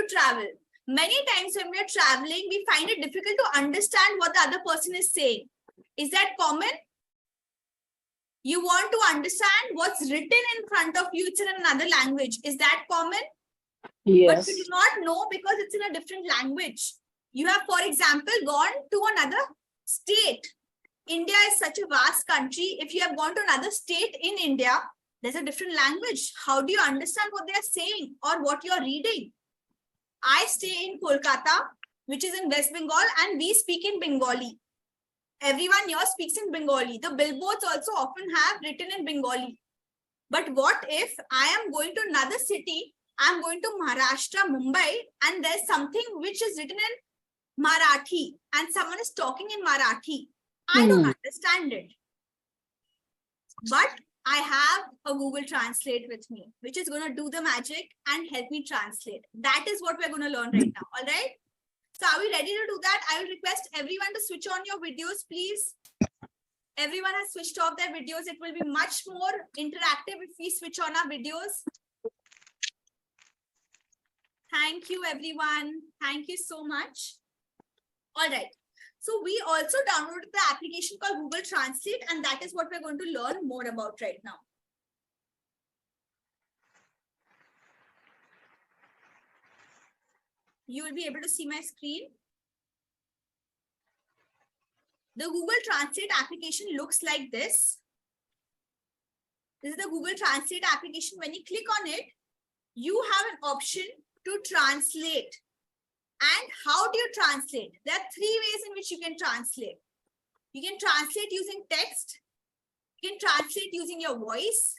to travel. Many times when we are traveling, we find it difficult to understand what the other person is saying. Is that common? You want to understand what's written in front of you, it's in another language. Is that common? Yes. But you do not know because it's in a different language. You have, for example, gone to another state. India is such a vast country. If you have gone to another state in India, there's a different language. How do you understand what they are saying or what you're reading? I stay in Kolkata, which is in West Bengal, and we speak in Bengali. Everyone here speaks in Bengali. The billboards also often have written in Bengali. But what if I am going to another city, I'm going to Maharashtra, Mumbai, and there's something which is written in Marathi, and someone is talking in Marathi. I don't understand it. But I have a Google Translate with me, which is going to do the magic and help me translate. That is what we're going to learn right now. All right. So are we ready to do that? I will request everyone to switch on your videos, please. Everyone has switched off their videos. It will be much more interactive if we switch on our videos. Thank you, everyone. Thank you so much. All right. So we also downloaded the application called Google Translate, and that is what we're going to learn more about right now. You will be able to see my screen. The Google Translate application looks like this. This is the Google Translate application. When you click on it, you have an option to translate. And how do you translate? There are three ways in which you can translate. You can translate using text. You can translate using your voice.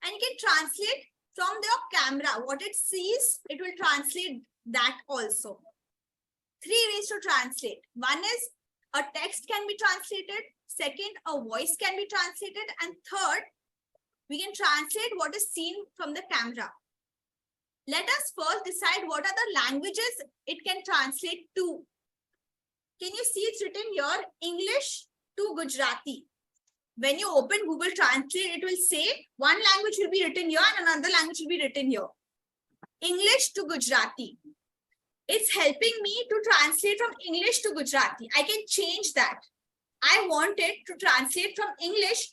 And you can translate from your camera. What it sees, it will translate that also. Three ways to translate. One is a text can be translated. Second, a voice can be translated. And third, we can translate what is seen from the camera. Let us first decide what are the languages it can translate to. Can you see it's written here, English to Gujarati. When you open Google Translate, it will say one language will be written here and another language will be written here. English to Gujarati. It's helping me to translate from English to Gujarati. I can change that. I want it to translate from English,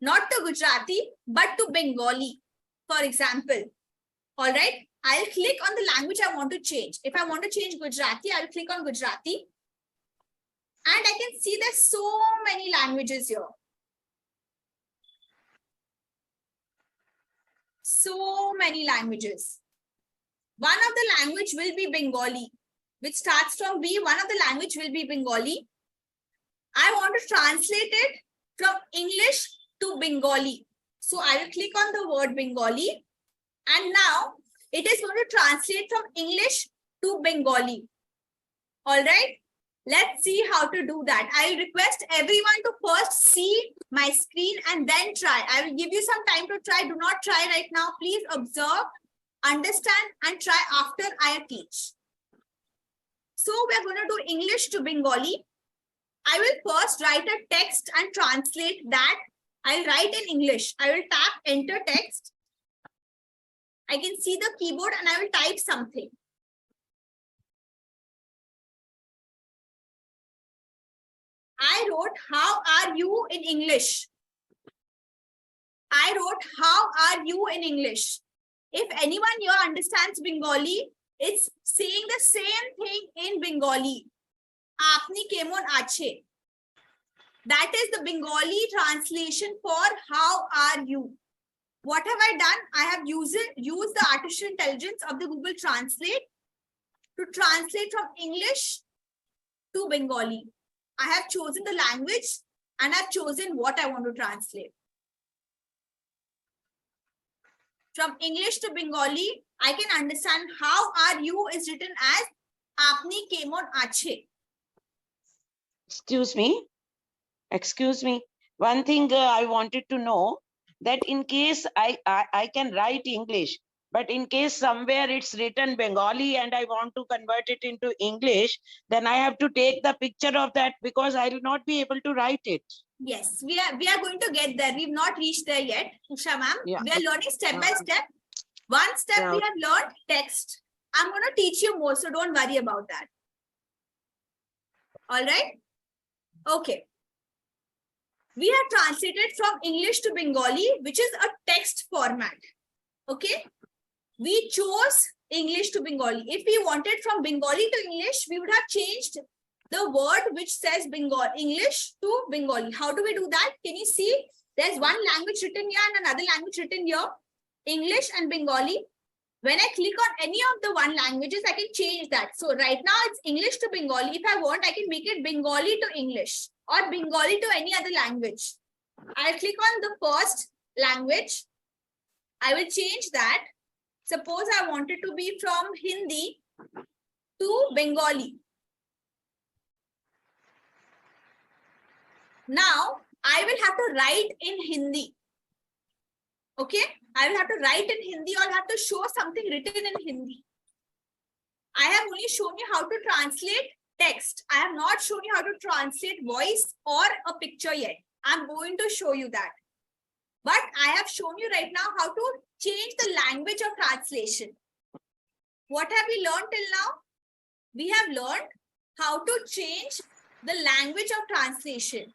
not to Gujarati, but to Bengali, for example. All right, I'll click on the language I want to change. If I want to change Gujarati, I'll click on Gujarati. And I can see there's so many languages here. So many languages. One of the language will be Bengali, which starts from B. One of the language will be Bengali. I want to translate it from English to Bengali. So I will click on the word Bengali. And now it is going to translate from English to Bengali. All right. Let's see how to do that. I will request everyone to first see my screen and then try. I will give you some time to try. Do not try right now. Please observe, understand, and try after I teach. So we're going to do English to Bengali. I will first write a text and translate that. I'll write in English. I will tap enter text. I can see the keyboard and I will type something. I wrote, how are you in English? I wrote, how are you in English? If anyone here understands Bengali, it's saying the same thing in Bengali. Apni kemon ache. That is the Bengali translation for how are you. What have I done? I have used the artificial intelligence of the Google Translate to translate from English to Bengali. I have chosen the language and I've chosen what I want to translate. From English to Bengali, I can understand how are you is written as Apni kemon ache. Excuse me. One thing I wanted to know, that in case I can write English, but in case somewhere it's written Bengali and I want to convert it into English, then I have to take the picture of that because I will not be able to write it. Yes, we are going to get there. We've not reached there yet, Usha ma'am. Yeah. We are learning step by step. One step we have learned text. I'm going to teach you more, so don't worry about that. All right. Okay. We have translated from English to Bengali, which is a text format. Okay. We chose English to Bengali. If we wanted from Bengali to English, we would have changed the word which says Bengali, English to Bengali. How do we do that? Can you see? There's one language written here and another language written here, English and Bengali. When I click on any of the one languages, I can change that. So right now it's English to Bengali. If I want, I can make it Bengali to English or Bengali to any other language. I'll click on the first language. I will change that. Suppose I wanted to be from Hindi to Bengali. Now, I will have to write in Hindi. Okay? I will have to write in Hindi or have to show something written in Hindi. I have only shown you how to translate text. I have not shown you how to translate voice or a picture yet. I'm going to show you that. But I have shown you right now how to change the language of translation. What have we learned till now? We have learned how to change the language of translation.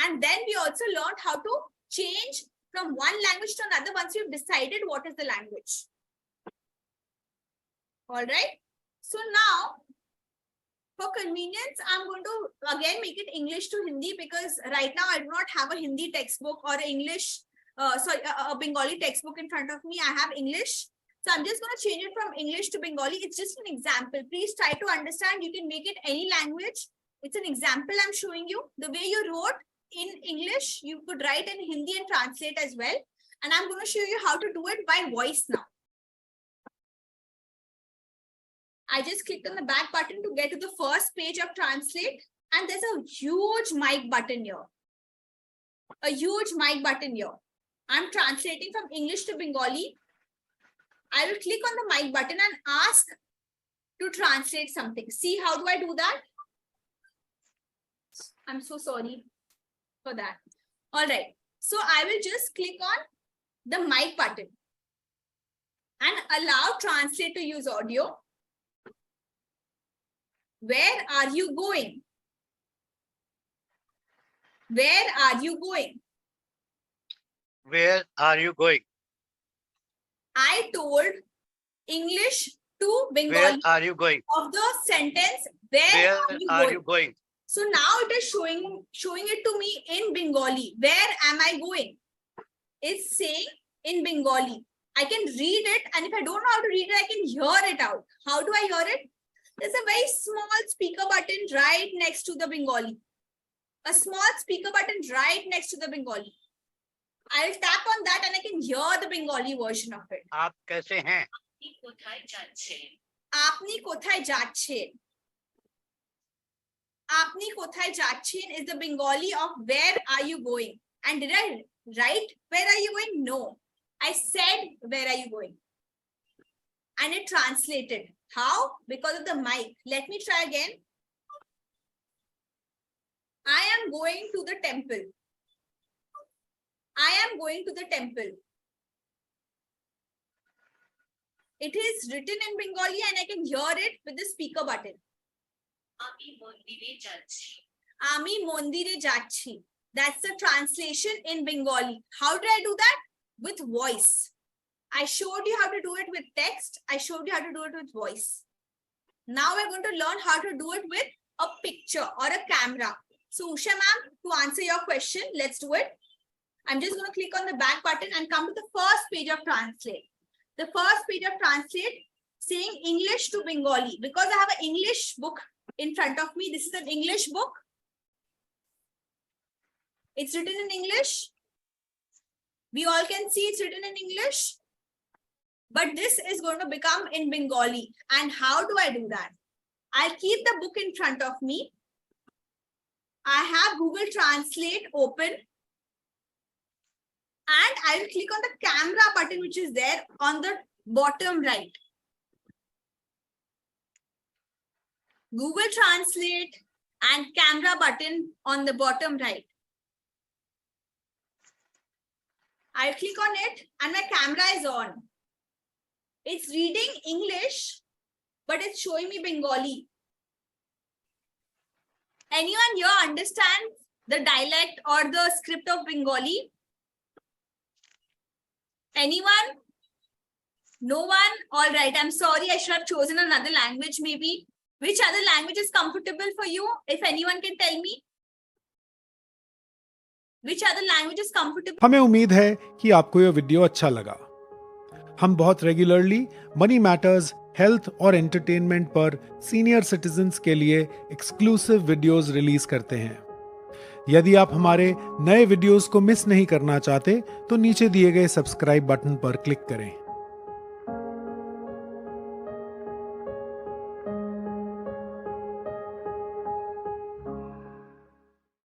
And then we also learned how to change from one language to another once you've decided what is the language. All right. So now, for convenience, I'm going to again make it English to Hindi because right now I do not have a Hindi textbook or English, a Bengali textbook in front of me. I have English. So I'm just going to change it from English to Bengali. It's just an example. Please try to understand. You can make it any language. It's an example I'm showing you. The way you wrote in English, you could write in Hindi and translate as well. And I'm going to show you how to do it by voice now. I just clicked on the back button to get to the first page of translate. And there's a huge mic button here. A huge mic button here. I'm translating from English to Bengali. I will click on the mic button and ask to translate something. See, how do I do that? I'm so sorry for that. All right. So I will just click on the mic button and allow translate to use audio. Where are you going? Where are you going? Where are you going? I told English to Bengali. Where are you going? Of the sentence, where are you going? So now it is showing it to me in Bengali. Where am I going? It's saying in Bengali. I can read it, and if I don't know how to read it, I can hear it out. How do I hear it? There's a very small speaker button right next to the Bengali. A small speaker button right next to the Bengali. I'll tap on that and I can hear the Bengali version of it. आप कैसे हैं? আপনি কোথায় যাচ্ছেন? আপনি কোথায় যাচ্ছেন is the Bengali of where are you going? And did I write where are you going? No. I said where are you going? And it translated. How? Because of the mic. Let me try again. I am going to the temple. I am going to the temple. It is written in Bengali and I can hear it with the speaker button. Ami mondire jacchi. That's the translation in Bengali. How did I do that? With voice. I showed you how to do it with text. I showed you how to do it with voice. Now we're going to learn how to do it with a picture or a camera. So Usha ma'am, to answer your question, let's do it. I'm just going to click on the back button and come to the first page of translate. The first page of translate saying English to Bengali. Because I have an English book in front of me. This is an English book. It's written in English. We all can see it's written in English. But this is going to become in Bengali. And how do I do that? I'll keep the book in front of me. I have Google Translate open. And I will click on the camera button, which is there on the bottom right. Google Translate and camera button on the bottom right. I'll click on it and my camera is on. It's reading English, but it's showing me Bengali. Anyone here understand the dialect or the script of Bengali? Anyone? No one? All right. I'm sorry. I should have chosen another language maybe. Which other language is comfortable for you? If anyone can tell me. Which other language is comfortable? हमें उम्मीद है कि आपको यह video अच्छा लगा। हम बहुत रेगुलरली मनी मैटर्स, हेल्थ और एंटरटेनमेंट पर सीनियर सिटीजन्स के लिए एक्सक्लूसिव वीडियोस रिलीज करते हैं। यदि आप हमारे नए वीडियोस को मिस नहीं करना चाहते तो नीचे दिए गए सब्सक्राइब बटन पर क्लिक करें।